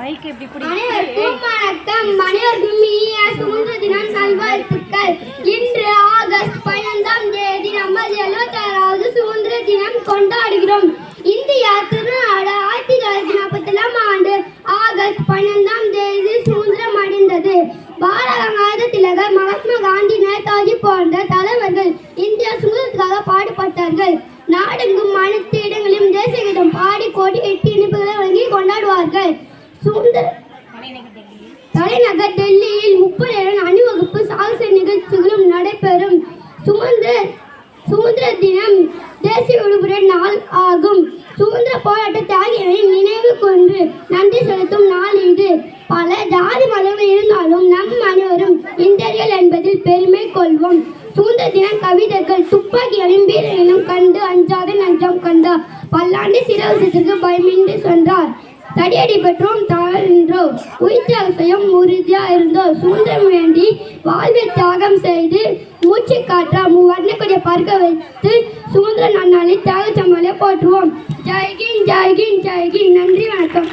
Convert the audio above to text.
அனைவருக்கும் வணக்கம். அனைவருக்கும் இனிய சுதந்திர தின நல்வாழ்த்துக்கள். இன்று ஆகஸ்ட் 15ஆம் தேதி நமது 76வது சுதந்திர தினம் கொண்டாடுகிறோம். இந்தியா திருநாடு 1947ஆம் ஆண்டு ஆகஸ்ட் 15ஆம் தேதி சுதந்திரம் அடைந்தது. பாலகங்காதர திலகர், மகாத்மா காந்தி, நேதாஜி போன்ற தலைவர்கள் இந்திய சுதந்திரத்துக்காக பாடுபட்டார்கள். நாடெங்கும் அனைத்து இடங்களிலும் தேசிய கீதம் பாடி கோடி எட்டு இனிப்புகளை வழங்கி கொண்டாடுவார்கள். தலைநகர் டெல்லியில் 30 அணிவகுப்பு சாகச நிகழ்ச்சிகளும் நடைபெறும். சுதந்திர தினம் தேசிய விடுமுறை நாள் ஆகும். சுதந்திர போராட்ட தியாகிகளின் நினைவு கொண்டு நன்றி செலுத்தும் நாள் இது. பல ஜாதி மதங்கள் இருந்தாலும் நம் அனைவரும் இந்தியர்கள் என்பதில் பெருமை கொள்வோம். சுதந்திர தின கவிதைகள்: துப்பாக்கிகளின் வீரர்களும் கண்டு அஞ்சாத நஞ்சம் கண்டார், பல்லாண்டு சிரவசத்திற்கு பயமின்றி சென்றார், தடியடி பெற்றோம் தாழ்ந்தோம், உயிர்த்தியாக செய்யும் உறுதியா இருந்தோம், சுதந்திரம் வேண்டி வாழ்வை தியாகம் செய்து மூச்சு காற்றா வர்ணக்கூடிய பறக்க வைத்து சுதந்திர நன்னாளை தியாக சமாளியை போற்றுவோம். ஜெய்ஹிந்த், ஜெய்ஹிந்த், ஜெய்ஹிந்த். நன்றி, வணக்கம்.